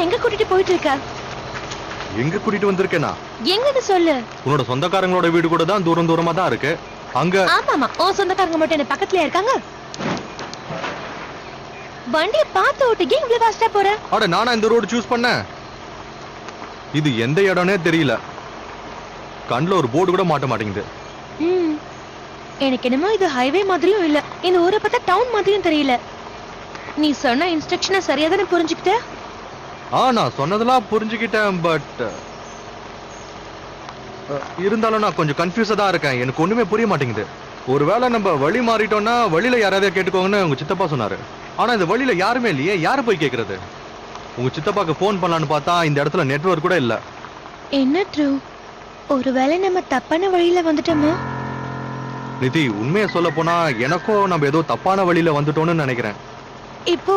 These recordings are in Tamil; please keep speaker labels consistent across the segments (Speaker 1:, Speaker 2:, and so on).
Speaker 1: எங்க கூட்டிட்டு போயிட்டு இருக்க?
Speaker 2: எங்க கூட்டிட்டு வந்திருக்கேனா?
Speaker 1: எங்கன்னு சொல்லு.
Speaker 2: உன்னோட சொந்தக்காரங்களோட வீடு கூட தான் தூரம் தூரமா தான் இருக்கு. அங்க
Speaker 1: ஆமாமா, ஓ சொந்தக்காரங்க மட்டும் என்ன பக்கத்துலயே இருக்காங்க. வண்டிய பார்த்து ஓட்டுங்க, இவ்வளவு ஃபாஸ்டா போற?
Speaker 2: அட நானா இந்த ரோடு சூஸ் பண்ணேன்? இது எந்த இடம்னே தெரியல. கண்ணுல ஒரு போர்டு கூட மாட்ட மாட்டேங்குது.
Speaker 1: எனக்கு என்னமோ இது ஹைவே மாதிரியும் இல்ல, இந்த ஊரை பார்த்தா டவுன் மாதிரியும் தெரியல. நீ சொன்ன இன்ஸ்ட்ரக்ஷனை சரியா தானே புரிஞ்சுக்கிட்ட?
Speaker 2: நான் சொன்னதெல்லாம் புரிஞ்சுக்கிட்டேன். பட் இருந்தாலும் நான் கொஞ்சம் கன்ஃபியூஸா தான் இருக்கேன். எனக்கு ஒண்ணுமே புரிய மாட்டேங்குது. ஒருவேளை நம்ம வழி மாறிட்டோம்னா வழியில யாராவது கேட்டுக்கோங்கன்னு உங்க சித்தப்பா சொன்னாரு. ஆனா இந்த வழியில யாருமே இல்லையே, யாரு போய் கேக்குறது? உங்க சித்தப்பாக்கு போன் பண்ணலான்னு பார்த்தா இந்த இடத்துல நெட்வொர்க் கூட இல்ல.
Speaker 1: என்ன ட்ரூ, ஒருவேளை நம்ம தப்பான வழியில வந்துட்டோமா?
Speaker 2: நிதி, உண்மையை சொல்ல போனா எனக்கும் நம்ம ஏதோ தப்பான வழியில வந்துட்டோம்னு நினைக்கிறேன்.
Speaker 1: இப்போ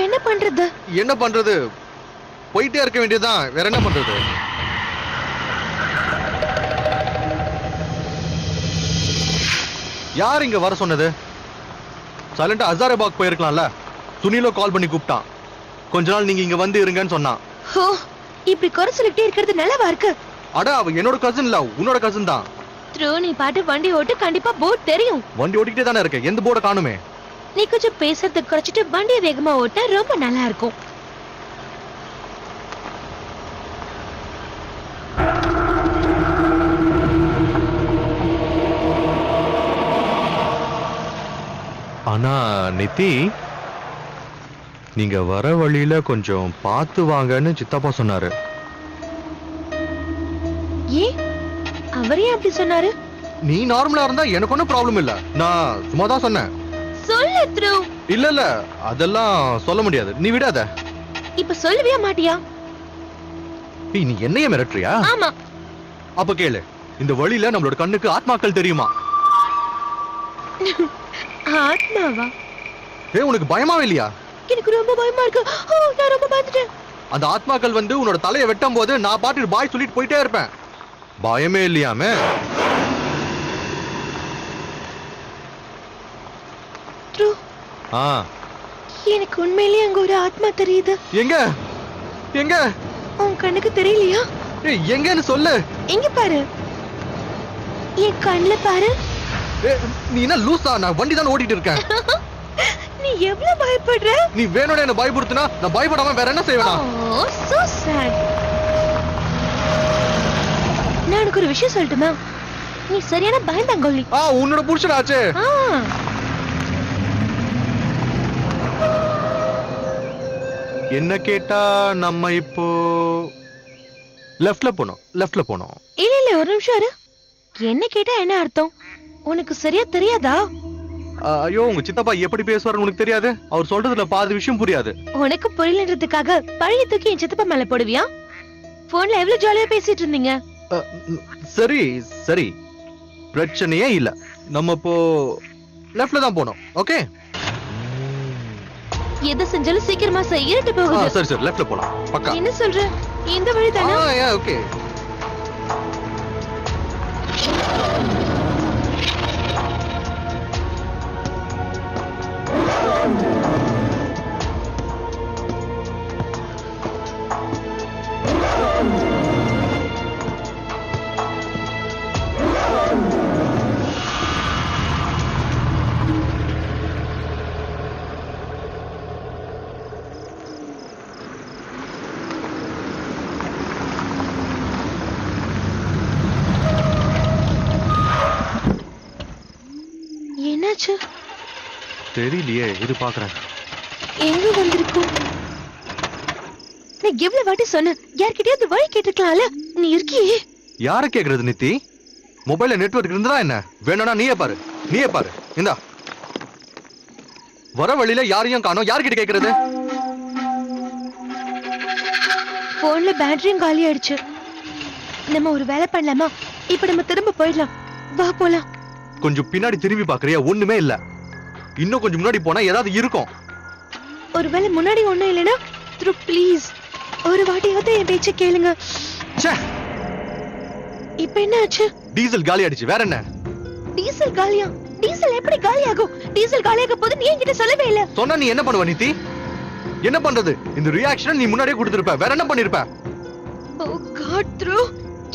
Speaker 1: என்ன பண்றது?
Speaker 2: என்ன பண்றது? போயிட்டே இருக்க வேண்டியதுதான், வேற என்ன பண்றது? யார் இங்க வர சொன்னது? சைலண்டா ஹசாரேபாக் போயிருக்கலாம்ல. சுனிலோ கால் பண்ணி கூப்பிட்டான். கொஞ்ச நாள் நீங்க இங்க வந்து இருங்கன்னு சொன்னான்.
Speaker 1: இப்படி குறை சொல்லிட்டே இருக்கிறது நல்லவா இருக்கு?
Speaker 2: அட அவ என்னோட கசின் இல்ல, உன்னோட கசின் தான்.
Speaker 1: ட்ரூ, நீ பாட்டு வண்டி ஓட்டு, கண்டிப்பா போர்ட் தெரியும்.
Speaker 2: வண்டி ஓட்டிக்கிட்டே தானே இருக்க, எந்த போர்டை காணுமே?
Speaker 1: நீ கொஞ்சம் பேசுறத குறைச்சிட்டு வண்டியை வேகமா ஓட்ட ரொம்ப நல்லா இருக்கும்.
Speaker 2: ஆனா நிதி, நீங்க வர வழியில கொஞ்சம் பார்த்து வாங்கன்னு சித்தப்பா சொன்னாரு.
Speaker 1: ஏன் அவரே அப்படி சொன்னாரு?
Speaker 2: நீ நார்மலா இருந்தா எனக்கு ஒன்னும் ப்ராப்ளம் இல்ல. நான் சும்மா தான் சொன்னேன்.
Speaker 1: சொல்லு த்ரூ.
Speaker 2: இல்ல அதெல்லாம் சொல்ல முடியாது, நீ விடாத.
Speaker 1: இப்ப சொல்லவே மாட்டியா?
Speaker 2: நீ என்னைய மிரட்டுறியா?
Speaker 1: ஆமா.
Speaker 2: அப்ப கேளு, இந்த வழியில நம்மளோட கண்ணுக்கு ஆத்மாக்கள் தெரியுமா?
Speaker 1: ஆத்மாவா?
Speaker 2: உனக்கு பயமாவே இல்லையா?
Speaker 1: எனக்கு ரொம்ப பயமா இருக்கு. நான் ரொம்ப பயந்துட்டேன்.
Speaker 2: அந்த ஆத்மாக்கள் வந்து உன்னோட தலையை வெட்டும் போது நான் பாட்டு பாய் சொல்லிட்டு போயிட்டே இருப்பேன். பயமே இல்லையாமே?
Speaker 1: ட்ரூ, எனக்கு உண்மையிலேயே அங்க ஒரு ஆத்மா தெரியுது.
Speaker 2: எங்க எங்க?
Speaker 1: உன் கண்ணுக்கு தெரியலையா?
Speaker 2: எங்கன்னு சொல்லு.
Speaker 1: எங்க பாரு, என் கண்ணுல பாரு.
Speaker 2: நீ என்ன லூசா? நான் வண்டி தான் ஓட்டிட்டு இருக்கேன்.
Speaker 1: நீ எவ்வளவு பயப்படுற?
Speaker 2: நீ வேணும்னே என்ன பயப்படுத்தினா நான் பயப்படாம வேற என்ன செய்வேனா?
Speaker 1: So sad. நான் உனக்கு ஒரு விஷயம் சொல்லட்டுமா? நீ சரியான பயந்தாங்கொல்லி.
Speaker 2: உன்னோட புருஷனாச்சே. என்ன கேட்டா நம்ம இப்போ லெஃப்ட்ல போனோம்.
Speaker 1: இல்ல ஒரு நிமிஷம் இரு. என்ன கேட்டா என்ன அர்த்தம்? உனக்கு சரியா தெரியாதா?
Speaker 2: ஐயோ, உங்க சித்தப்பா எப்படி பேசுவாருன்னு உனக்கு தெரியாது. அவர் சொல்றதுல பாதி விஷயம் புரியாது.
Speaker 1: உனக்கு புரியலன்றதுக்காக பழைய தூக்கி என் சித்தப்பா மேல போடுவியா? போன்ல எவ்வளவு ஜாலியா பேசிட்டு இருந்தீங்க.
Speaker 2: சரி பிரச்சனையே இல்ல. நம்ம இப்போ லெஃப்ட்ல தான் போனோம். ஓகே,
Speaker 1: எதை செஞ்சாலும் சீக்கிரமா செய், இருட்டு போகுது.
Speaker 2: சரி லெஃப்ட்ல போலாம். பக்கா.
Speaker 1: என்ன சொல்ற? இந்த வழி தானா?
Speaker 2: ஓகே.
Speaker 1: என்னாச்சு
Speaker 2: தெரியலையே, இது பாக்குறேன்.
Speaker 1: எங்க வந்திருக்கோம்? நீ எவ்வளவு வாட்டி சொன்ன, யார்கிட்டயாவது வழி கேட்டுக்கலாம்ல? நீ இருக்கியே.
Speaker 2: யார கேக்குறது நித்தி? மொபைல்ல நெட்வொர்க் இருந்தா என்ன? வேணும்னா நீயே பாரு. இந்தா, வர வழியில யாரையும் காணோம், யார்கிட்ட கேக்குறது?
Speaker 1: போன்ல பேட்டரியும் காலி ஆயிடுச்சு. நம்ம ஒரு வேலை பண்ணலாமா? இப்ப நம்ம திரும்ப போயிடலாம். வா போலாம்.
Speaker 2: கொஞ்சம் பின்னாடி திரும்பி பாக்குறியா? ஒண்ணுமே இல்ல. இன்னும் கொஞ்சம் முன்னாடி போனா ஏதாவது இருக்கும்.
Speaker 1: ஒருவேளை முன்னாடி ஒண்ணும் இல்லைன்னா த்ரூ, ப்ளீஸ் ஒரு வாட்டியாவது என் பேச்ச கேளுங்க. இப்ப என்ன ஆச்சு?
Speaker 2: டீசல் காலி ஆயிடுச்சு. வேற என்ன?
Speaker 1: டீசல் காலியா? டீசல் எப்படி காலியாகும்? டீசல் காலியாக போது நீ என்கிட்ட சொல்லவே இல்ல.
Speaker 2: சொன்னா நீ என்ன பண்ணுவ நித்தி? என்ன பண்றது? இந்த ரியாக்ஷன் நீ முன்னாடியே கொடுத்திருப்ப. வேற என்ன பண்ணிருப்ப?
Speaker 1: ஓ காட் த்ரூ,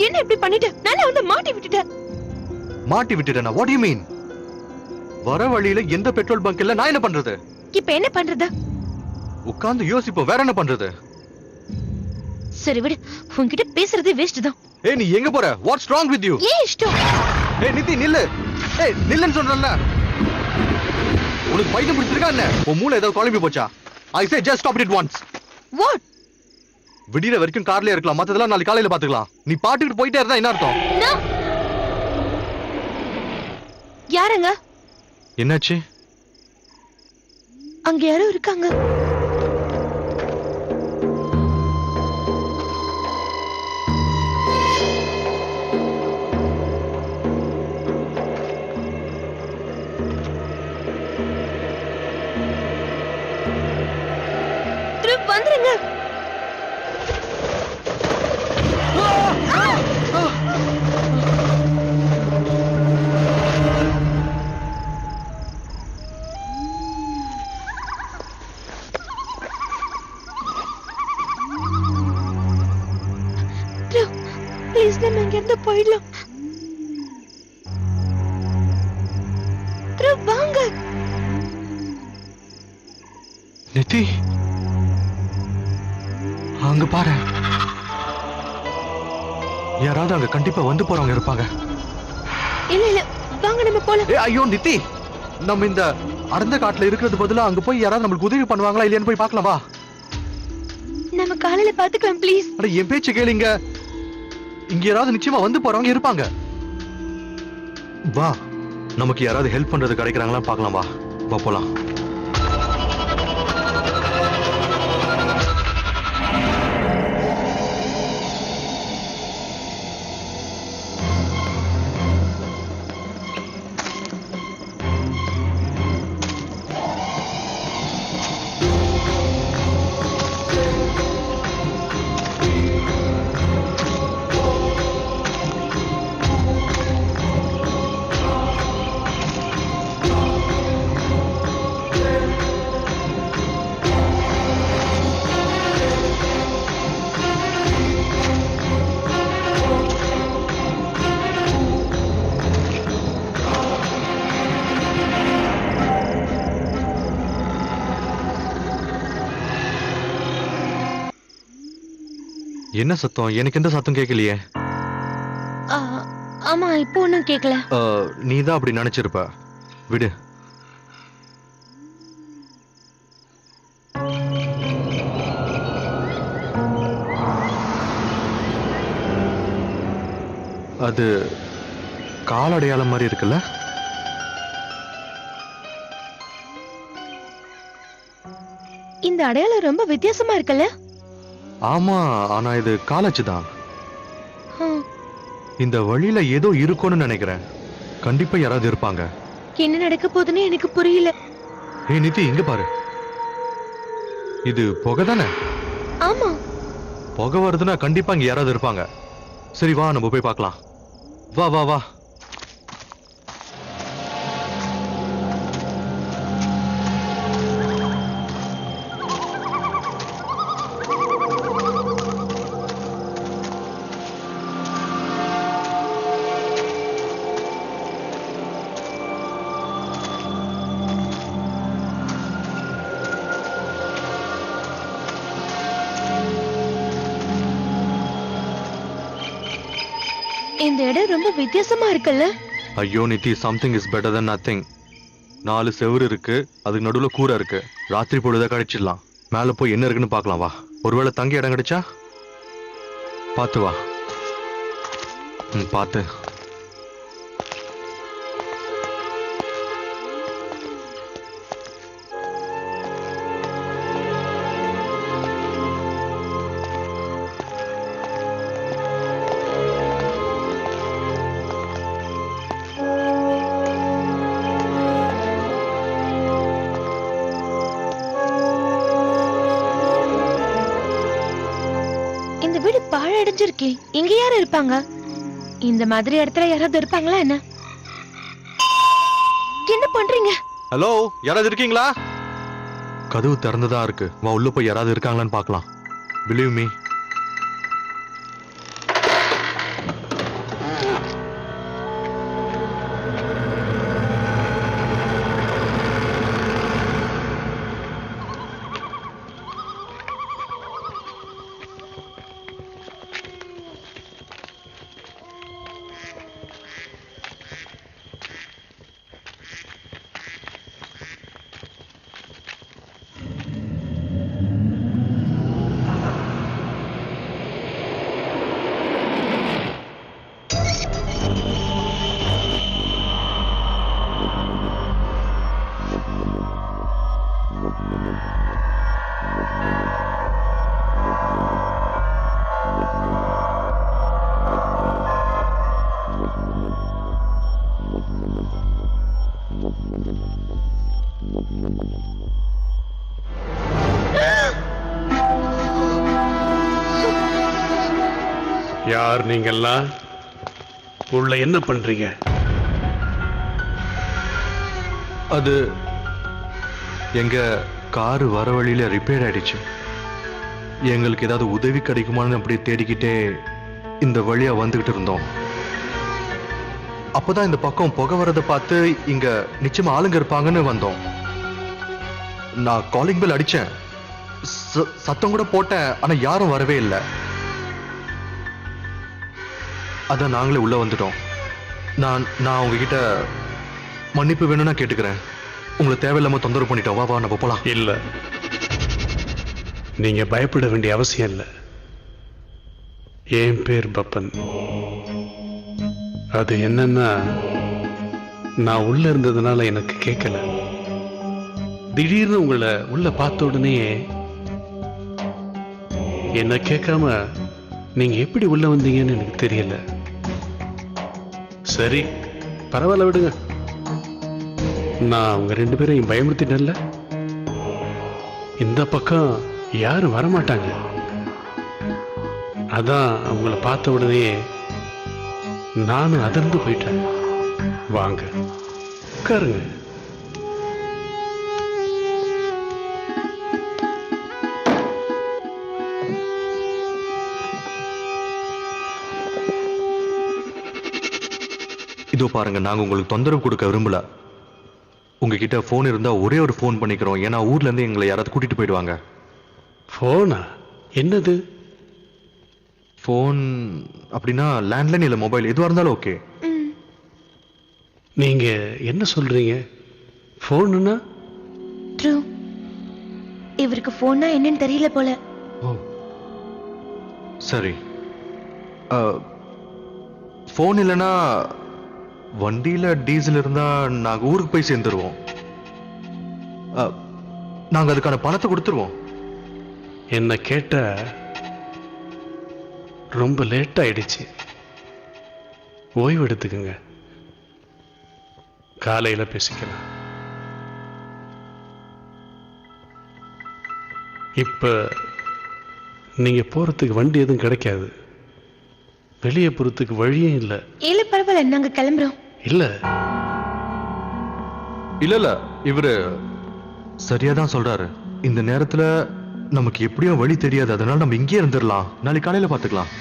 Speaker 1: என்ன இப்படி பண்ணிட்ட? நானே வந்து மாட்டி விட்டுட்டேன்.
Speaker 2: மாட்டி விட்டுட்டேனா? What you mean? வர வழியில எந்த பெட்ரோல் பங்க் இல்ல, நான் என்ன பண்றது?
Speaker 1: இப்ப என்ன பண்றது?
Speaker 2: உட்கார்ந்து யோசிப்போம். வேற என்ன பண்றது?
Speaker 1: சரி விடு, உன்கிட்ட பேசுறதே வேஸ்ட் தான்.
Speaker 2: ஏய் நீ எங்க போற? What's wrong with you?
Speaker 1: ஏன் இஷ்டம்?
Speaker 2: ஏய் நித்தி நில்லு. ஏய் நில்லுன்னு சொல்றேன்ல. உனக்கு பைத்தியம் பிடிச்சிருக்கா என்ன? உன் மூளை ஏதோ குழம்பி போச்சா? I say just stop it once.
Speaker 1: What?
Speaker 2: விடிற வரைக்கும் கார்லயே இருக்கலாம், மத்ததெல்லாம் நாளைக்கு காலையில பாத்துக்கலாம். நீ பாட்டுக்கிட்டு போயிட்டே இருந்தா என்ன அர்த்தம்?
Speaker 1: No. யாருங்க?
Speaker 2: என்னாச்சு?
Speaker 1: அங்க யாரோ இருக்காங்க. வந்துருங்க. ப்ளீஸ் நம்ம இங்க இருந்து போயிடலாம். வாங்க.
Speaker 2: நித்தி அங்க பாரு, யாராவது அங்க கண்டிப்பா வந்து போறவங்க இருப்பாங்க.
Speaker 1: இல்ல இல்ல, வாங்க நம்ம போலாம்.
Speaker 2: ஏய் ஐயோ நித்தி, நம்ம இந்த அடர்ந்த காட்டுல இருக்கிறது பதிலா அங்க போய் யாராவது நம்மளுக்கு உதவி பண்ணுவாங்களா இல்லையான்னு போய் பார்க்கலாம் வா.
Speaker 1: நம்ம காலையில பாத்துக்கலாம் ப்ளீஸ்.
Speaker 2: அட என் பேச்சு கேளுங்க, இங்க யாராவது நிச்சயமா வந்து போறவங்க இருப்பாங்க. வா, நமக்கு யாராவது ஹெல்ப் பண்றது கிடைக்கிறாங்களா பார்க்கலாம் வா. வா போலாம். என்ன சத்தம்? எனக்கு எந்த சத்தம் கேட்கலையே.
Speaker 1: ஆமா, இப்போ ஒண்ணும் கேட்கல.
Speaker 2: நீதான் அப்படி நினைச்சிருப்ப. விடு. அது காலடையாளம் மாதிரி இருக்குல்ல?
Speaker 1: இந்த அடையாளம் ரொம்ப வித்தியாசமா இருக்குல்ல?
Speaker 2: ஆமா, ஆனா இது காலச்சுதான். இந்த வழியில ஏதோ இருக்கும்னு நினைக்கிறேன். கண்டிப்பா யாராவது இருப்பாங்க.
Speaker 1: என்ன நடக்க போகுதுன்னு எனக்கு புரியல.
Speaker 2: ஏய் நிதி, இங்க பாரு. இது புகை தானே?
Speaker 1: ஆமா.
Speaker 2: புகை வருதுன்னா கண்டிப்பா இங்க யாராவது இருப்பாங்க. சரி வா, நம்ம போய் பார்க்கலாம். வா வா வா.
Speaker 1: இந்த இடம் ரொம்ப வித்தியாசமா இருக்குல்ல?
Speaker 2: ஐயோ நிதி, something is better then nothing. 4 செவுரு இருக்கு, அதுக்கு நடுவுல கூரை இருக்கு. ராத்திரி பொழுத கழிச்சிடலாம். மேல போய் என்ன இருக்குன்னு பார்க்கலாம் வா. ஒருவேளை தங்கி இடம் கிடைச்சா பார்த்து வா. பார்த்து.
Speaker 1: வீடு பாழடைஞ்சிருக்கே. இங்க யாரு இருப்பாங்க? இந்த மாதிரி இடத்துல யாராவது இருப்பாங்களா என்ன? என்ன பண்றீங்க?
Speaker 2: ஹலோ, யாராவது இருக்கீங்களா? கதவு திறந்துதான் இருக்கு. வா உள்ள போய் யாராவது இருக்காங்களான்னு பார்க்கலாம். Believe me.
Speaker 3: யார் நீங்கெல்லாம்? உள்ள என்ன பண்றீங்க?
Speaker 2: அது எங்க காரு வர வழியில ரிப்பேர் ஆயிடுச்சு. எங்களுக்கு ஏதாவது உதவி கிடைக்குமான்னு அப்படி தேடிக்கிட்டே இந்த வழியா வந்துகிட்டு இருந்தோம். அப்பதான் இந்த பக்கம் புகை வரதை பார்த்து இங்க நிச்சயமா ஆளுங்க இருப்பாங்கன்னு வந்தோம். நான் காலிங் பெல் அடிச்சேன், சத்தம் கூட போட்டேன், ஆனா யாரும் வரவே இல்லை. அதான் நாங்களே உள்ள வந்துட்டோம். நான் உங்ககிட்ட மன்னிப்பு வேணும்னா கேட்டுக்கிறேன். உங்களை தேவையில்லாம தொந்தரவு பண்ணிட்டோம். வா நம்ம போலாம்.
Speaker 3: இல்ல, நீங்க பயப்பட வேண்டிய அவசியம் இல்லை. என் பேர் பப்பன். அது என்னன்னா, நான் உள்ள இருந்ததுனால எனக்கு கேட்கல. திடீர்னு உங்களை உள்ள பார்த்த உடனே என்ன கேட்காம நீங்க எப்படி உள்ள வந்தீங்கன்னு எனக்கு தெரியல. சரி, பரவாயில்ல, விடுங்க. நான் உங்க 2 பேரையும் பயமுறுத்திட்டேன்ல. இந்த பக்கம் யாரும் வரமாட்டாங்க. அதான் அவங்கள பார்த்த உடனே நானும் அதிர்ந்து போயிட்டேன். வாங்க உட்காருங்க.
Speaker 2: இதோ பாருங்க, நாங்க உங்களுக்கு தொந்தரவு கொடுக்க விரும்பல. உங்ககிட்ட போன் இருந்தா ஒரே ஒரு போன் பண்ணிக்கிறோம். ஏன்னா ஊர்ல இருந்து எங்களை யாராவது கூட்டிட்டு போயிடுவாங்க.
Speaker 3: போனா? என்னது
Speaker 2: போன்? அப்படின்னா லேண்ட்லைன் இல்ல மொபைல், எதுவா இருந்தாலும் ஓகே.
Speaker 3: நீங்க என்ன சொல்றீங்க? போனுன்னா?
Speaker 1: ட்ரூ, இவருக்கு போன்னா என்னன்னு தெரியல போல.
Speaker 2: ஓ சரி. போன் இல்லைன்னா வண்டியில டீசல் இருந்தா நாங்க ஊருக்கு போய் சேர்ந்துருவோம். நாங்க அதுக்கான பணத்தை கொடுத்துருவோம்.
Speaker 3: என்ன கேட்ட ரொம்ப லேட் ஆயிடுச்சு. ஓய்வு எடுத்துக்குங்க, காலையில பேசிக்கலாம். இப்ப நீங்க போறதுக்கு வண்டி எதுவும் கிடைக்காது. வெளியே போறதுக்கு வழியும் இல்லை.
Speaker 1: இல்ல பரவாயில்ல, நாங்க கிளம்புறோம்.
Speaker 3: இல்ல
Speaker 2: இல்ல இவரு சரியாதான் சொல்றாரு. இந்த நேரத்துல நமக்கு எப்படியும் வழி தெரியாது. அதனால நம்ம இங்கே இருந்துடலாம். நாளைக்கு காலையில பாத்துக்கலாம்.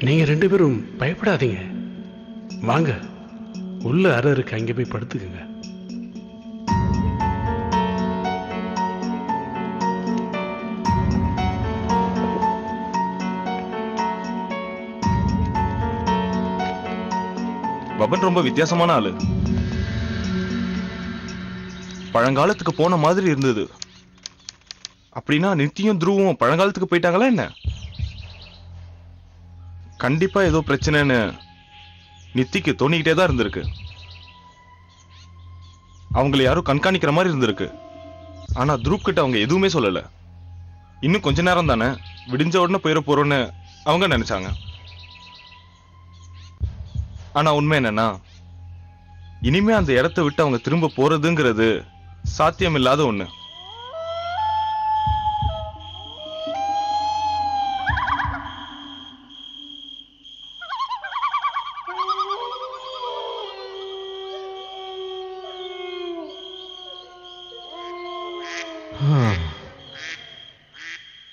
Speaker 3: நீங்க 2 பேரும் பயப்படாதீங்க. வாங்க, உள்ள அறை இருக்கு, அங்கே போய் படுத்துக்குங்க.
Speaker 4: பபன் ரொம்ப வித்தியாசமான ஆளு. பழங்காலத்துக்கு போன மாதிரி இருந்தது. அப்படின்னா நித்தியும் துருவும் பழங்காலத்துக்கு போயிட்டாங்களா என்ன? கண்டிப்பா ஏதோ பிரச்சனைன்னு நித்திக்கு தோணிக்கிட்டே தான் இருந்திருக்கு. அவங்களை யாரும் கண்காணிக்கிற மாதிரி இருந்திருக்கு. ஆனா துருப் கிட்ட அவங்க எதுவுமே சொல்லல. இன்னும் கொஞ்ச நேரம் தானே, விடிஞ்ச உடனே போயிட போறோம்னு அவங்க நினைச்சாங்க. ஆனா உண்மை என்னன்னா, இனிமே அந்த இடத்தை விட்டு அவங்க திரும்ப போறதுங்கிறது சாத்தியம் இல்லாத ஒண்ணு.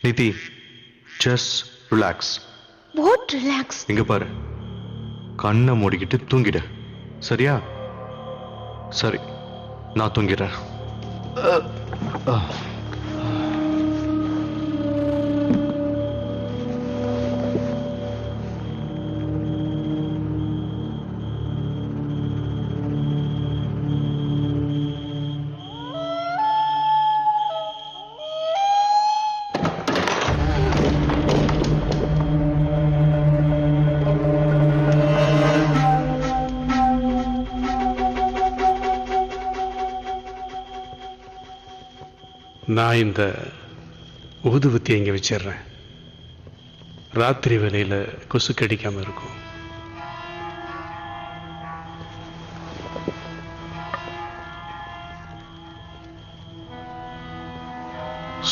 Speaker 2: நிதி, ஜஸ்ட் ரிலாக்ஸ்.
Speaker 1: What relax?
Speaker 2: இங்க பாரு, கண்ணை மூடிக்கிட்டு தூங்கிடு, சரியா? சரி, நான் தூங்கிடுறேன்.
Speaker 3: நான் இந்த ஊதுபத்தி இங்கே வச்சிடுறேன். ராத்திரி வேளையில் கொசு கடிக்காம இருக்கும்.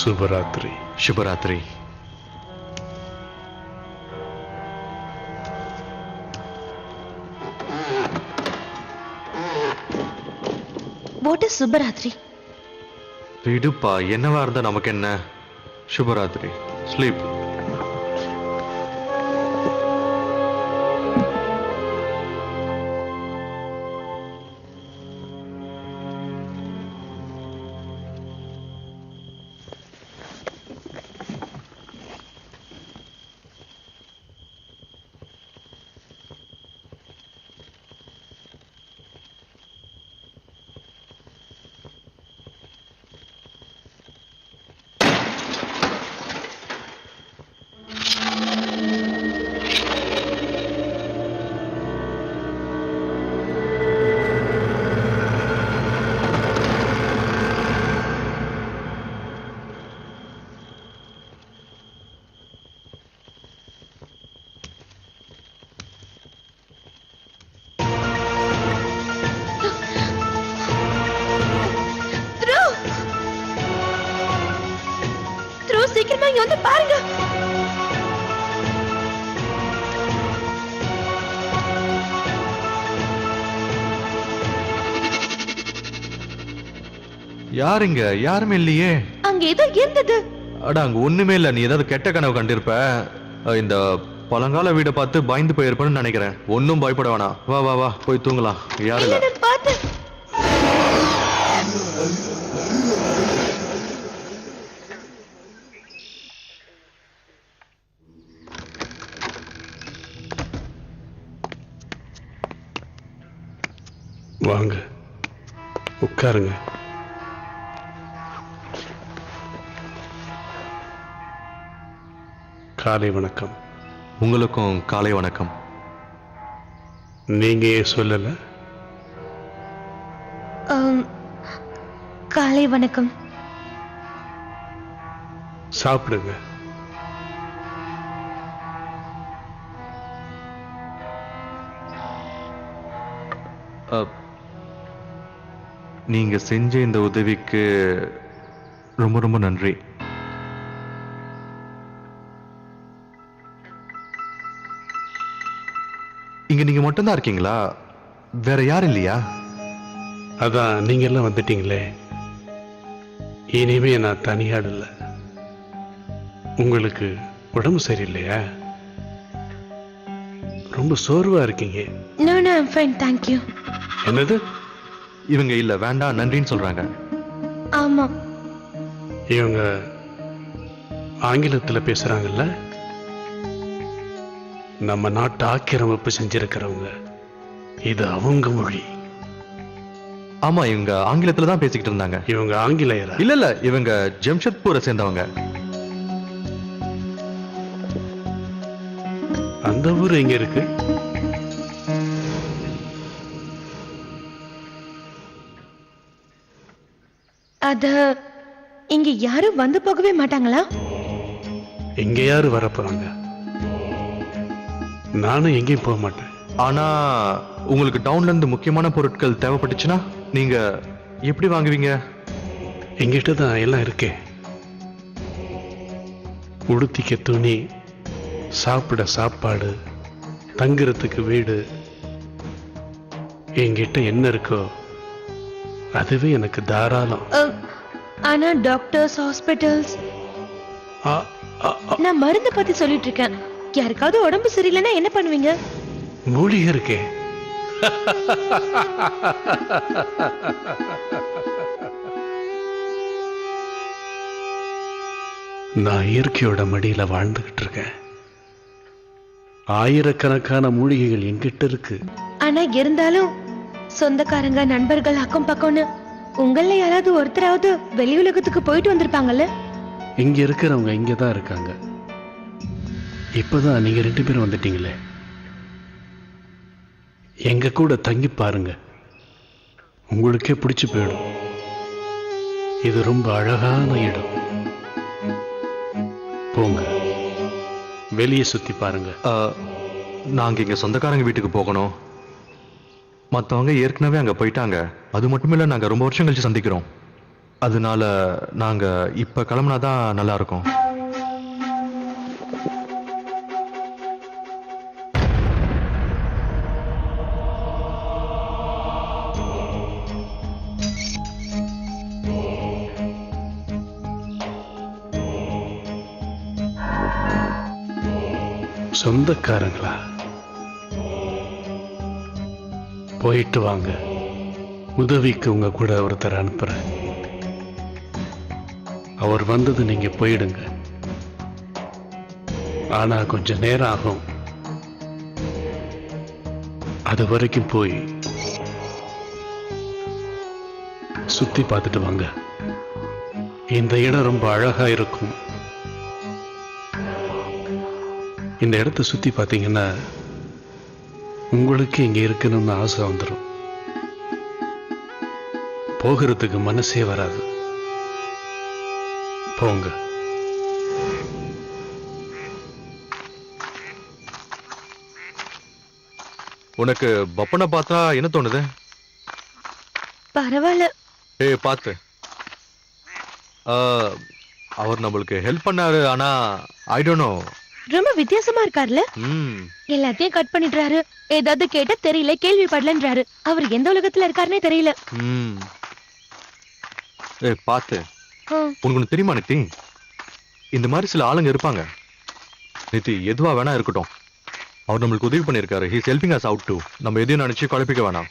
Speaker 3: சுபராத்திரி.
Speaker 2: சுபராத்திரி.
Speaker 1: வாட் இஸ் சுபராத்திரி?
Speaker 2: விடுப்பா, என்னவா இருந்தா நமக்கு என்ன? சுபராத்திரி. ஸ்லீப்.
Speaker 1: சீக்கிரமா இங்க வந்து பாருங்க.
Speaker 2: யாருங்க? யாருமே இல்லையே.
Speaker 1: அங்க ஏதோ இருந்தது.
Speaker 2: அட, அங்க ஒண்ணுமே இல்ல. நீ ஏதாவது கெட்ட கனவு கண்டிருப்ப. இந்த பழங்கால வீடை பார்த்து பயந்து போயிருப்பேன்னு நினைக்கிறேன். ஒன்னும் பயப்பட வேணாம். வா வா வா, போய் தூங்கலாம். யாரு இல்ல.
Speaker 1: பார்த்து
Speaker 3: வாங்க, உட்காருங்க. காலை வணக்கம்.
Speaker 2: உங்களுக்கும் காலை வணக்கம்.
Speaker 3: நீங்க ஏன் சொல்லல?
Speaker 1: காலை வணக்கம்.
Speaker 3: சாப்பிடுங்க.
Speaker 2: நீங்க செஞ்ச இந்த உதவிக்கு ரொம்ப ரொம்ப நன்றி. இங்க நீங்க மட்டும்தான் இருக்கீங்களா? வேற யாரும் இல்லையா?
Speaker 3: அதான் நீங்க எல்லாம் வந்துட்டீங்களே, இனிமே நான் தனியாடு இல்லை. உங்களுக்கு உடம்பு சரியில்லையா? ரொம்ப சோர்வா இருக்கீங்க.
Speaker 1: No, no, I'm fine, thank you.
Speaker 3: என்னது?
Speaker 2: இவங்க இல்ல, வேண்டாம், நன்றின்னு சொல்றாங்க.
Speaker 1: ஆமா,
Speaker 3: இவங்க ஆங்கிலத்துல பேசுறாங்கல்ல. நம்ம நாட்டு ஆக்கிரமிப்பு செஞ்சிருக்கிறவங்க. இது அவங்க மொழி.
Speaker 2: ஆமா, இவங்க ஆங்கிலத்துல தான் பேசிக்கிட்டு இருந்தாங்க.
Speaker 3: இவங்க ஆங்கிலேயரா?
Speaker 2: இல்ல இல்ல, இவங்க ஜம்ஷத்பூரை சேர்ந்தவங்க.
Speaker 3: அந்த ஊர் எங்க இருக்கு?
Speaker 1: அத இங்க யாரும் வந்து போகவே மாட்டாங்களா?
Speaker 3: எங்க யாரு வரப்போறாங்க? நானும் எங்கேயும் போக மாட்டேன்.
Speaker 2: ஆனா உங்களுக்கு டவுன்ல இருந்து முக்கியமான பொருட்கள் தேவைப்பட்டுச்சுன்னா நீங்க எப்படி வாங்குவீங்க?
Speaker 3: எங்கிட்ட தான் எல்லாம் இருக்கே. உடுத்திக்க துணி, சாப்பிட சாப்பாடு, தங்குறதுக்கு வீடு. என்கிட்ட என்ன இருக்கோ அதுவே எனக்கு தாராளம்.
Speaker 1: ஆனா டாக்டர்ஸ், ஹாஸ்பிட்டல்ஸ் நான் மருந்து பத்தி சொல்லிட்டு இருக்கேன். யாருக்காவது உடம்பு சரியில்லைன்னா என்ன பண்ணுவீங்க?
Speaker 3: மூலிகை இருக்கே. நான் இயற்கையோட மடியில வாழ்ந்துகிட்டு இருக்கேன். ஆயிரக்கணக்கான மூலிகைகள் என்கிட்ட இருக்கு.
Speaker 1: ஆனா இருந்தாலும் சொந்தக்காரங்க, நண்பர்கள், அக்கம் பக்கம்னு உங்கள யாராவது ஒருத்தராவது வெளி உலகத்துக்கு போயிட்டு வந்திருப்பாங்கல்ல?
Speaker 3: இங்க இருக்கிறவங்க இங்கதான் இருக்காங்க. இப்பதான் நீங்க 2 பேரும் வந்துட்டீங்களே, எங்க கூட தங்கி பாருங்க, உங்களுக்கே பிடிச்சு போயிடும். இது ரொம்ப அழகான இடம். போங்க, வெளியே சுத்தி பாருங்க.
Speaker 2: நாங்க இங்க சொந்தக்காரங்க வீட்டுக்கு போகணும். மத்தவங்க ஏற்கனவே அங்க போயிட்டாங்க. அது மட்டும் இல்ல, நாங்க ரொம்ப வருஷம் கழிச்சு சந்திக்கிறோம். அதனால நாங்க இப்ப கிளம்புனாதான் நல்லா இருக்கும்.
Speaker 3: சொந்தக்காரங்களா? போயிட்டு வாங்க. உதவிக்கு உங்க கூட ஒருத்தர் அனுப்புறேன். அவர் வந்தது நீங்க போயிடுங்க. ஆனா கொஞ்சம் நேரம் ஆகும். அது வரைக்கும் போய் சுத்தி பார்த்துட்டு வாங்க. இந்த இடம் ரொம்ப அழகா இருக்கும். இந்த இடத்தை சுத்தி பார்த்தீங்கன்னா உங்களுக்கு இங்க இருக்கணும்னு ஆசை வந்துடும். போகிறதுக்கு மனசே வராது. போங்க.
Speaker 2: உனக்கு பப்பனை பார்த்தா என்ன தோணுது?
Speaker 1: பரவாயில்ல.
Speaker 2: பார்த்து, அவர் நம்மளுக்கு ஹெல்ப் பண்ணாரு. ஆனா ஐ டோன்ட் நோ,
Speaker 1: ரொம்ப வித்தியாசமா இருக்காருல்ல? எல்லாத்தையும் கட் பண்ணிடுறாரு. ஏதாவது கேட்ட தெரியல, கேள்விப்படலன்றாரு. அவர் எந்த உலகத்துல இருக்காருன்னே தெரியல.
Speaker 2: பார்த்து, உனக்கு தெரியுமா நித்தி, இந்த மாதிரி சில ஆளுங்க இருப்பாங்க. நித்தி, எதுவா வேணா இருக்கட்டும், அவர் நம்மளுக்கு உதவி பண்ணிருக்காரு. He is helping as out to. நம்ம எதையும் நினைச்சு குழப்பிக்க வேணாம்.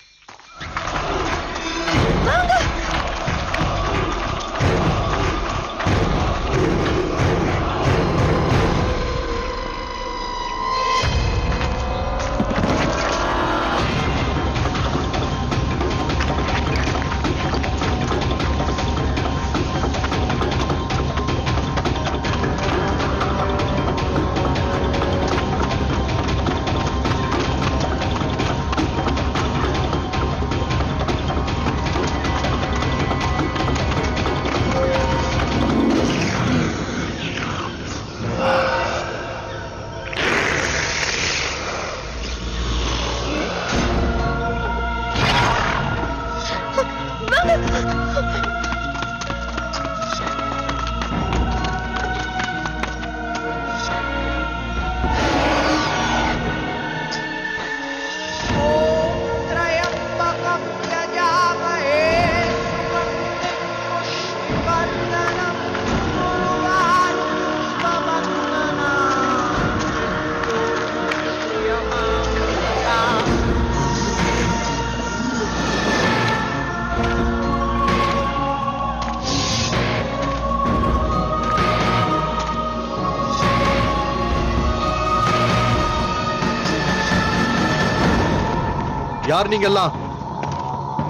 Speaker 2: யார் நீங்க எல்லாம்?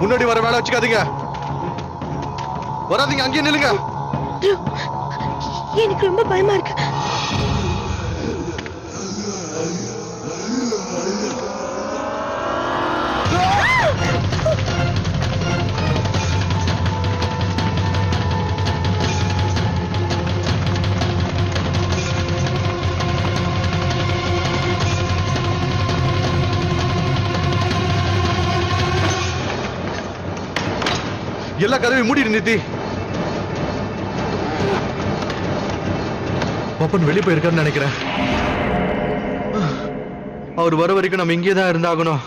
Speaker 2: முன்னாடி வர வேலை வச்சுக்காதீங்க. வராதீங்க, அங்கேயே நில்லுங்க.
Speaker 1: எனக்கு ரொம்ப பயமா இருக்கு.
Speaker 2: எல்லா கதவையும் மூடிடு நித்தி. பாப்பன் வெளியே போயிருக்காருன்னு நினைக்கிறேன். அவர் வர வரைக்கும் நம்ம இங்கே தான் இருந்தாகணும்.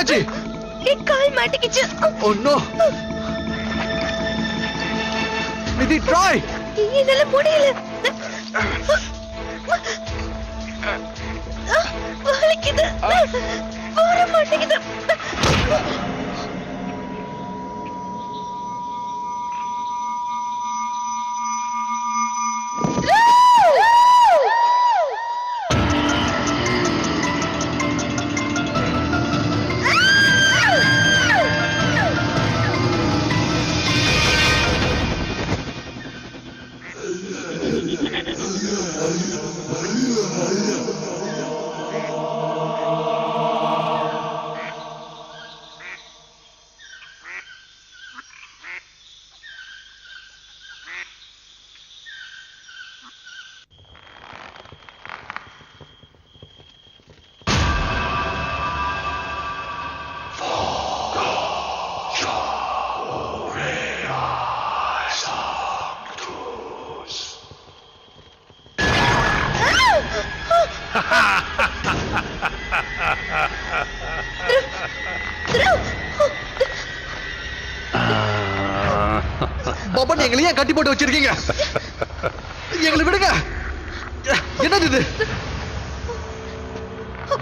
Speaker 2: என்னாச்சு?
Speaker 1: என் கால் மாட்டிக்கிச்சு.
Speaker 2: Oh no. நிதி try.
Speaker 1: என்னால முடியல. வலிக்குது. வர மாட்டேங்குது.
Speaker 2: பாபன், எங்களை ஏன் கட்டி போட்டு வச்சிருக்கீங்க? எங்களை விடுங்க. என்னது இது?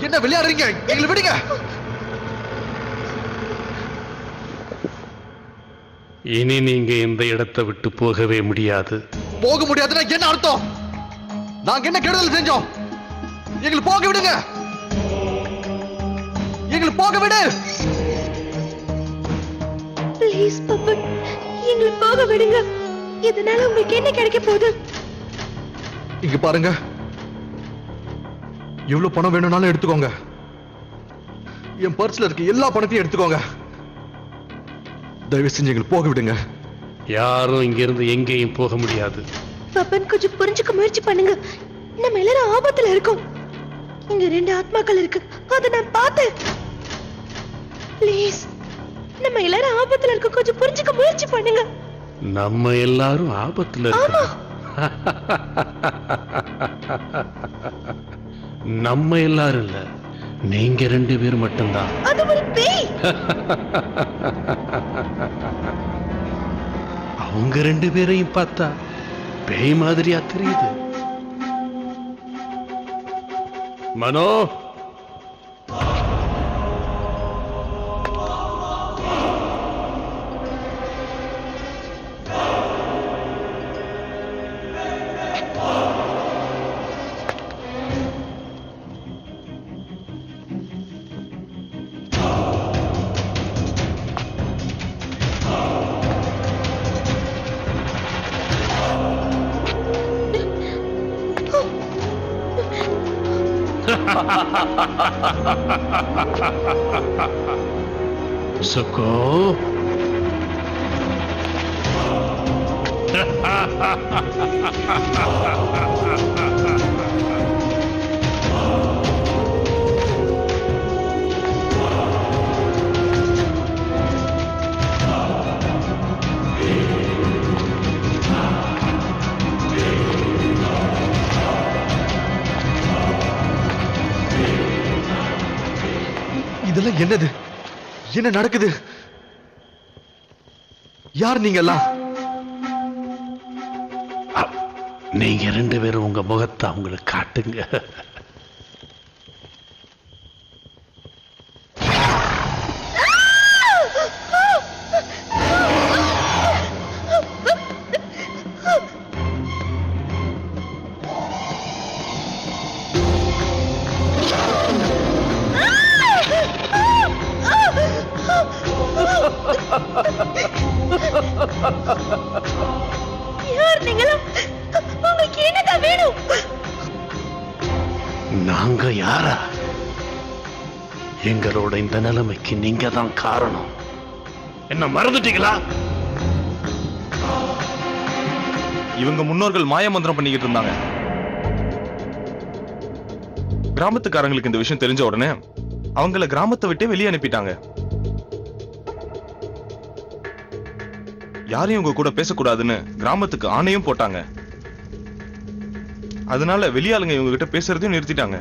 Speaker 2: என்ன விளையாடுறீங்க? எங்களை விடுங்க.
Speaker 3: இனி நீங்க இந்த இடத்தை விட்டு போகவே முடியாது.
Speaker 2: போக முடியாதுன்னா என்ன அர்த்தம்? நாங்க என்ன கெடுதல் செஞ்சோம்? எங்களை போக விடுங்க. எங்களை போக விடு.
Speaker 1: ப்ளீஸ் பப்பன், எங்களை போக விடுங்க. இதனால உங்களுக்கு என்ன கிடைக்க போகுது?
Speaker 2: இங்க பாருங்க, எவ்வளவு பணம் வேணும்னாலும் எடுத்துக்கோங்க. என் பர்ஸ்ல இருக்க எல்லா பணத்தையும் எடுத்துக்கோங்க. தயவு செஞ்சு எங்களை போக விடுங்க.
Speaker 3: யாரும் இங்கிருந்து எங்கேயும் போக முடியாது.
Speaker 1: பப்பன், கொஞ்சம் புரிஞ்சுக்க முயற்சி பண்ணுங்க. நம்ம எல்லாரும் ஆபத்துல இருக்கோம். இங்க 2 ஆத்மாக்கள் இருக்கு, அதை நான் பார்த்தேன். ப்ளீஸ், நம்ம எல்லாரும் ஆபத்துல இருக்கோம். கொஞ்சம் புரிஞ்சுக்க முயற்சி பண்ணுங்க.
Speaker 3: நம்ம எல்லாரும் ஆபத்துல
Speaker 1: ஆமா.
Speaker 3: இருக்கோம். நம்ம எல்லாரும் இல்ல, நீங்க 2 பேர் மட்டும்தான்.
Speaker 1: அது ஒரு பேய்.
Speaker 3: அவங்க 2 பேரையும் பார்த்தா பேய் மாதிரியா தெரியுது. மனோ, சுகோ,
Speaker 2: இதெல்லாம் என்னது? என்ன நடக்குது? யார் நீங்க எல்லாம்?
Speaker 3: நீங்க 2 பேரும் உங்க முகத்தை அவங்களுக்கு காட்டுங்க.
Speaker 1: யார் நீங்களும்? உங்களுக்கு என்னதான் வேணும்?
Speaker 3: நாங்க யாரா? எங்களோட இந்த நிலைமைக்கு நீங்க தான் காரணம். என்ன மறந்துட்டீங்களா?
Speaker 4: இவங்க முன்னோர்கள் மாய மந்திரம் பண்ணிக்கிட்டு இருந்தாங்க. கிராமத்துக்காரங்களுக்கு இந்த விஷயம் தெரிஞ்ச உடனே அவங்கள கிராமத்தை விட்டே வெளியே அனுப்பிட்டாங்க. யாரையும் உங்க கூட பேசக்கூடாதுன்னு கிராமத்துக்கு ஆணையும் போட்டாங்க. அதனால வெளியாளுங்க இவங்க கிட்ட பேசுறதையும் நிறுத்திட்டாங்க.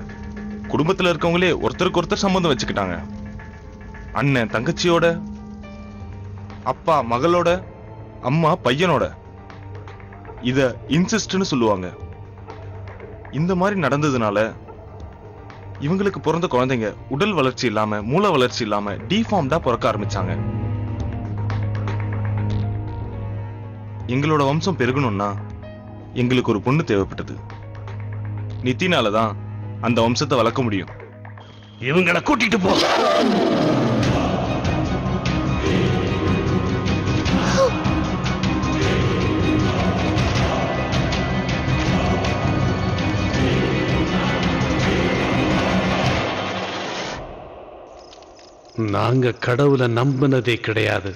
Speaker 4: குடும்பத்துல இருக்கவங்களே ஒருத்தருக்கு ஒருத்தர் சம்பந்தம் வச்சுக்கிட்டாங்க. அண்ணன் தங்கச்சியோட, அப்பா மகளோட, அம்மா பையனோட. இத இன்சிஸ்ட்னு சொல்லுவாங்க. இந்த மாதிரி நடந்ததுனால இவங்களுக்கு பிறந்த குழந்தைங்க உடல் வளர்ச்சி இல்லாம, மூளை வளர்ச்சி இல்லாம டிஃபார்ம்டா பிறக்க ஆரம்பிச்சாங்க. எங்களோட வம்சம் பெருகணும்னா எங்களுக்கு ஒரு பொண்ணு தேவைப்பட்டது. நித்தினாலதான் அந்த வம்சத்தை வளர்க்க முடியும்.
Speaker 3: இவங்களை கூட்டிட்டு போ. நாங்க கடவுளை நம்பினதே கிடையாது.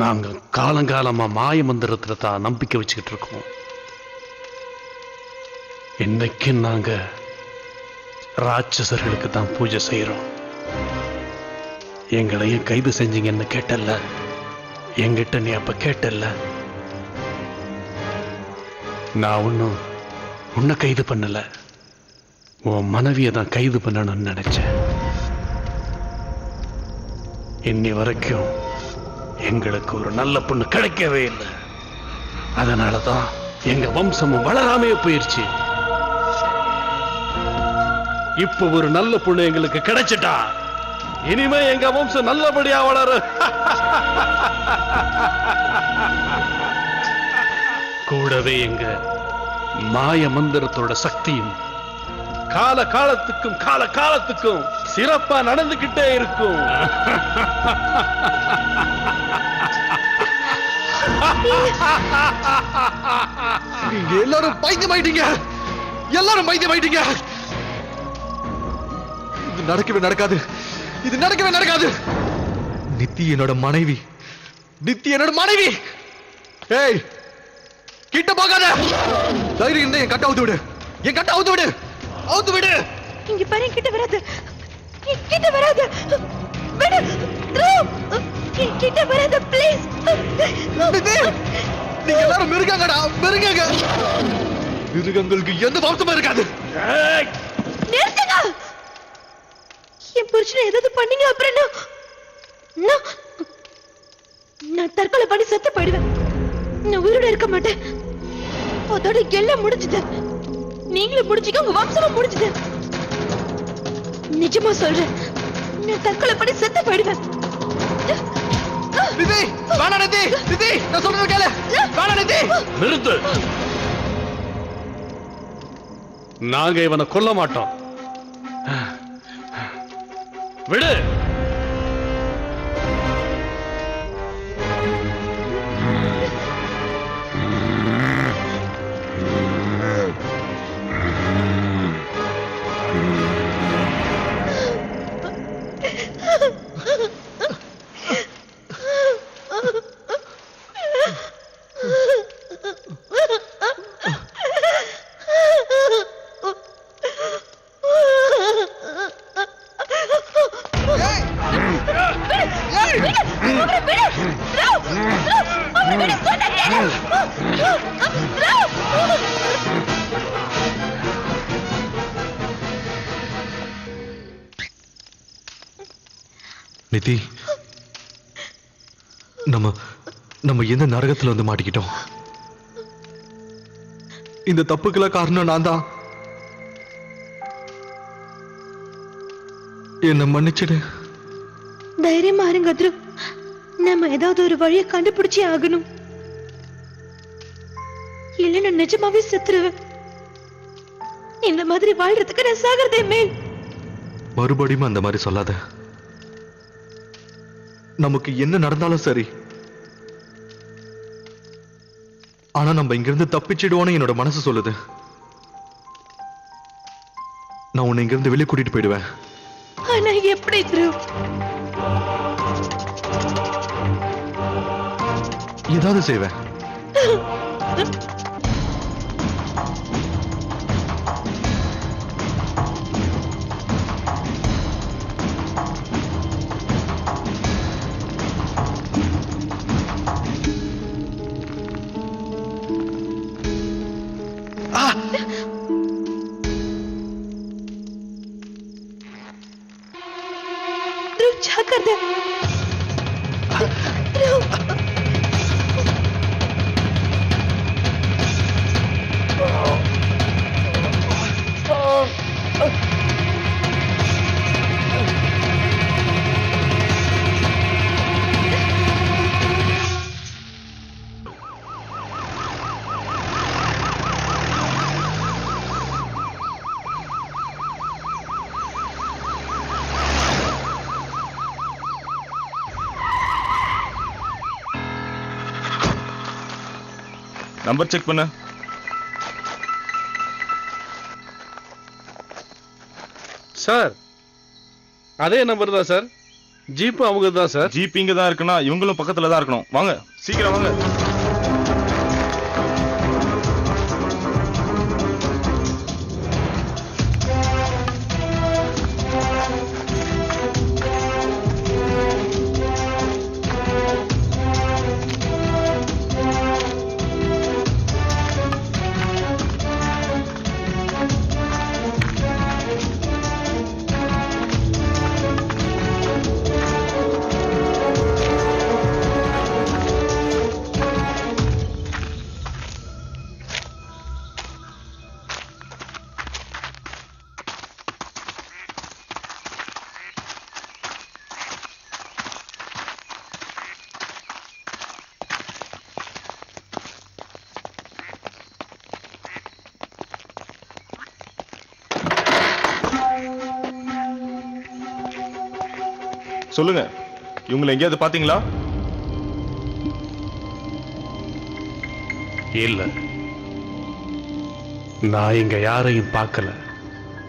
Speaker 3: நாங்க காலங்காலமா மாய மந்திரத்துல தான் நம்பிக்கை வச்சுக்கிட்டு இருக்கோம். இன்னைக்கு நாங்க ராட்சசர்களுக்கு தான் பூஜை செய்யறோம். எங்களையும் கைது செஞ்சீங்கன்னு கேட்டல்ல, என்கிட்ட நீ அப்ப கேட்டல்ல. நான் ஒன்னும் உன்னை கைது பண்ணல, உன் மனைவியை தான் கைது பண்ணணும்னு நினைச்சேன். இன்னி வரைக்கும் எங்களுக்கு ஒரு நல்ல பொண்ணு கிடைக்கவே இல்லை. அதனாலதான் எங்க வம்சமும் வளராமே போயிருச்சு. இப்ப ஒரு நல்ல பொண்ணு எங்களுக்கு கிடைச்சிட்டா, இனிமே எங்க வம்சம் நல்லபடியா வளரும். கூடவே எங்க மாய மந்திரத்தோட சக்தியும் கால காலத்துக்கும் சிறப்பா நடந்துகிட்டே இருக்கும்.
Speaker 2: நீங்க எல்லாரும் பைத்தியமாயிட்டீங்க. எல்லாரும் பைத்தியமாயிட்டீங்க. இது நடக்கவே நடக்காது. இது நடக்கவே நடக்காது. நித்தி என்னோட மனைவி. நித்தி என்னோட மனைவி. ஏய், கிட்ட போகாத. தைரியம் இருந்தா என் கட்ட அவுத்து விடு. என் கட்ட அவுத்து விடு. அவுத்து விடு.
Speaker 1: இங்க பாரு, கிட்ட வராது. கிட்ட வராது. விடு. கிட்ட வராது ப்ளீஸ்.
Speaker 2: நீங்க எல்லாரும் மிருகங்கடா, மிருகங்க. மிருகங்களுக்கு எந்த வம்சமும் இருக்காது.
Speaker 1: நிறுத்துங்க. என் புருஷனை ஏதாவது பண்ணீங்க அப்புறம் நான் தற்கொலை பண்ணி செத்து போயிடுவேன். நான் உயிரோட இருக்க மாட்டேன். அதோட எல்லாம் முடிஞ்சுது. நீங்களும் முடிச்சுக்க, உங்க வம்சமும் முடிஞ்சுது. நிஜமா சொல்றேன், நான் தற்கொலை பண்ணி செத்து போயிடுவேன்.
Speaker 2: நிதி, வேணா நிதி. நிதி, நான் சொல்றது கேளு. வேணா நிதி.
Speaker 3: நிறுத்து. நாங்க இவனை கொல்ல மாட்டோம். விடு.
Speaker 2: நிதி, நம்ம எந்த நரகத்துல வந்து மாட்டிக்கிட்டோம்? இந்த தப்புக்கெல்லாம் காரணம் நான் தான். என்ன மன்னிச்சிடு.
Speaker 1: தைரியமா இருங்க துருவ். நம்ம ஏதாவது ஒரு வழியை கண்டுபிடிச்சே ஆகணும். இல்ல நான் நிஜமாவே செத்துருவேன். இந்த மாதிரி வாழ்றதுக்கு நான் சாகிறதே மேல்.
Speaker 2: மறுபடியும் அந்த மாதிரி சொல்லாத. நமக்கு என்ன நடந்தாலும் சரி, ஆனா நம்ம இங்கிருந்து தப்பிச்சிடுவோன்னு என்னோட மனசு சொல்லுது. நான் உன்னை இங்கிருந்து வெளியே கூட்டிட்டு போயிடுவேன்.
Speaker 1: ஆனா எப்படி துருவ்?
Speaker 2: ஏதாவது செய்வேன்.
Speaker 1: துருவ், ஜாக்கிரதை.
Speaker 4: நம்பர் செக் பண்ண.
Speaker 3: சார் அதே நம்பர் தான் சார். ஜீப் அவங்க தான் சார்.
Speaker 4: ஜீப் இங்க தான் இருக்குன்னா இவங்களும் பக்கத்துல தான் இருக்கணும். வாங்க சீக்கிரம் வாங்க. சொல்லுங்க, இவங்களை எங்கேயாவது பாத்தீங்களா?
Speaker 3: இல்ல, நான் இங்க யாரையும் பார்க்கல.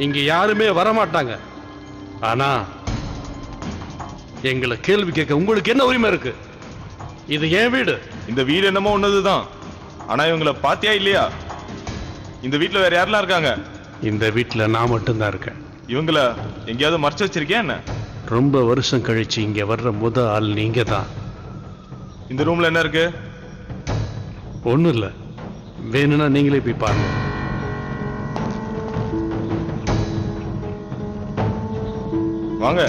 Speaker 3: இங்க யாருமே வரமாட்டாங்க. ஆனா எங்களை கேள்வி கேட்க உங்களுக்கு என்ன உரிமை இருக்கு? இது என் வீடு.
Speaker 4: இந்த வீடு என்னமோ ஒன்னதுதான். ஆனா இவங்களை பாத்தியா இல்லையா? இந்த வீட்டுல வேற யாரெல்லாம் இருக்காங்க?
Speaker 3: இந்த வீட்டுல நான் மட்டும்தான் இருக்கேன்.
Speaker 4: இவங்கள எங்கேயாவது மறைச்சு வச்சிருக்கியா என்ன?
Speaker 3: ரொம்ப வருஷம் கழிச்சு இங்க வர்ற முத ஆள் நீங்க தான்.
Speaker 4: இந்த ரூம்ல என்ன இருக்கு?
Speaker 3: ஒண்ணும் இல்ல, வேணும்னா நீங்களே போய் பாருங்க.
Speaker 4: வாங்க.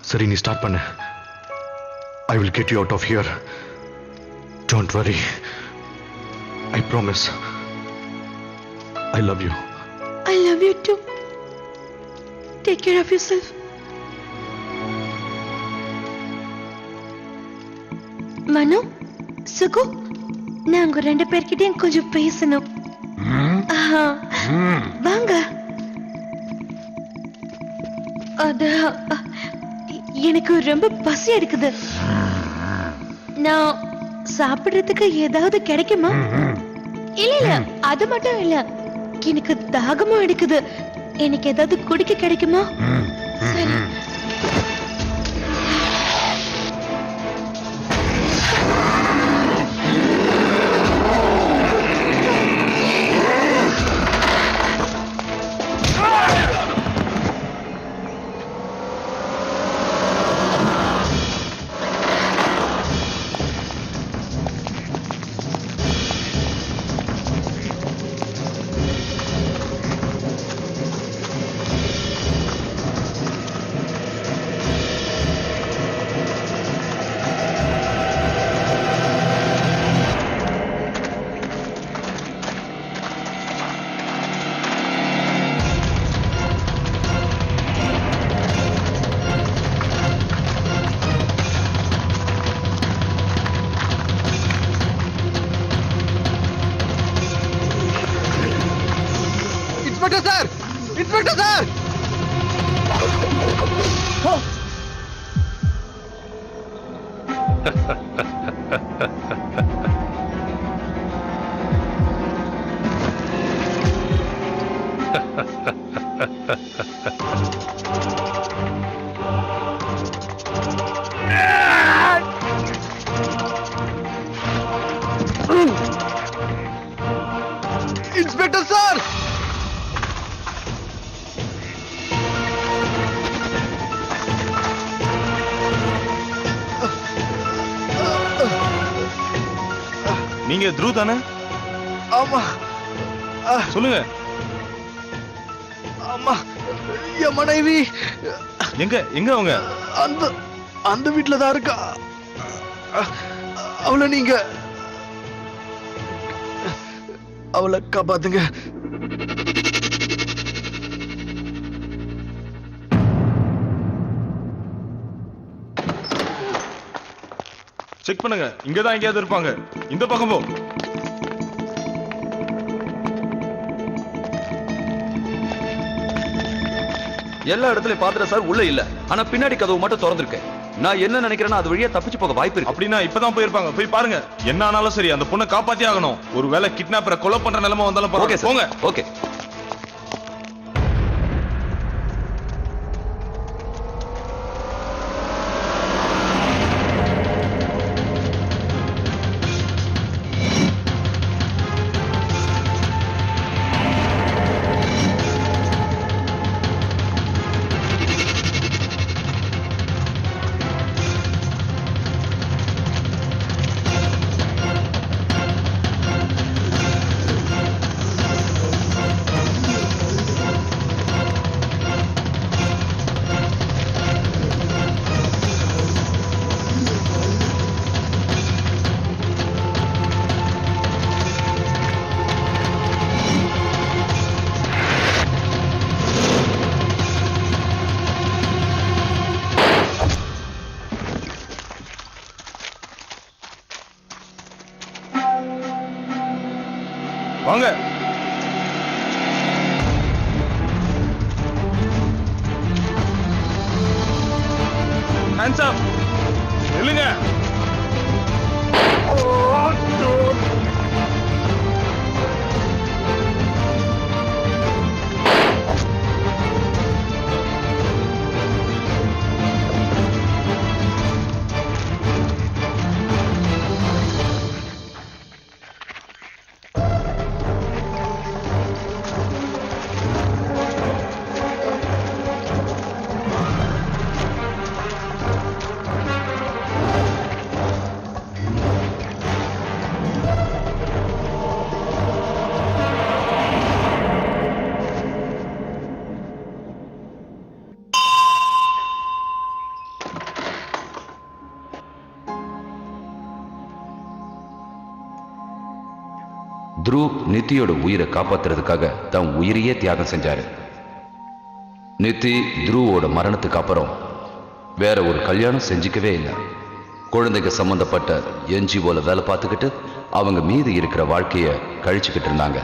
Speaker 2: சரி, நீ ஸ்டார்ட் பண்ணு. I will get you out of here. Don't worry. I promise. I love you.
Speaker 1: I love you too. Take care of yourself. மனு, சுகு, நாங்க ரெண்டு பேர்கிட்டயும் கொஞ்சம் பேசணும். வாங்க. அது எனக்கு ரொம்ப பசி எடுக்குது. நான் சாப்பிடுறதுக்கு ஏதாவது கிடைக்குமா? இல்ல இல்ல, அது மட்டும் இல்ல, எனக்கு தாகமும் எடுக்குது. எனக்கு ஏதாவது குடிக்க கிடைக்குமா? சரி.
Speaker 2: Inspector sir! Inspector sir! Inspector sir!
Speaker 4: நீங்க த்ரூ தானே?
Speaker 2: ஆமா.
Speaker 4: சொல்லுங்க.
Speaker 2: ஆமா, என் மனைவி
Speaker 4: எங்க எங்க அவங்க?
Speaker 2: அந்த அந்த வீட்டுல தான் இருக்கா. அவளை நீங்க அவளை காப்பாத்துங்க.
Speaker 4: செக் பண்ணுங்க, இங்கதான் எங்கேயாவது இருப்பாங்க. இந்த பக்கம் போ.
Speaker 5: எல்லா இடத்துலயும் பாத்துறேன் சார், உள்ள இல்ல. ஆனா பின்னாடி கதவு மட்டும் திறந்திருக்கு. நான் என்ன நினைக்கிறேன்னா அது வழியா தப்பிச்சு போக வாய்ப்பு இருக்கு.
Speaker 4: அப்படின்னா இப்பதான் போயிருப்பாங்க. போய் பாருங்க. என்ன ஆனாலும் சரி அந்த பொண்ணை காப்பாத்தி ஆகணும். ஒருவேளை கிட்னாப்பரை கொலை பண்ற நிலைமை வந்தாலும்
Speaker 5: ஓகே
Speaker 4: பரவாயில்ல. போங்க.
Speaker 5: ஓகே.
Speaker 4: வாங்க. Hands up. நில்லுங்க.
Speaker 5: த்ரூ நித்தியோட உயிரை காப்பாத்துறதுக்காக தன் உயிரையே தியாகம் செஞ்சாரு. நித்தி த்ரூவோட மரணத்துக்கு அப்புறம் வேற ஒரு கல்யாணம் செஞ்சுக்கவே இல்லை. குழந்தைங்க சம்பந்தப்பட்ட என்ஜிஓல வேலை பார்த்துக்கிட்டு அவங்க மீது இருக்கிற வாழ்க்கைய கழிச்சுக்கிட்டு இருந்தாங்க.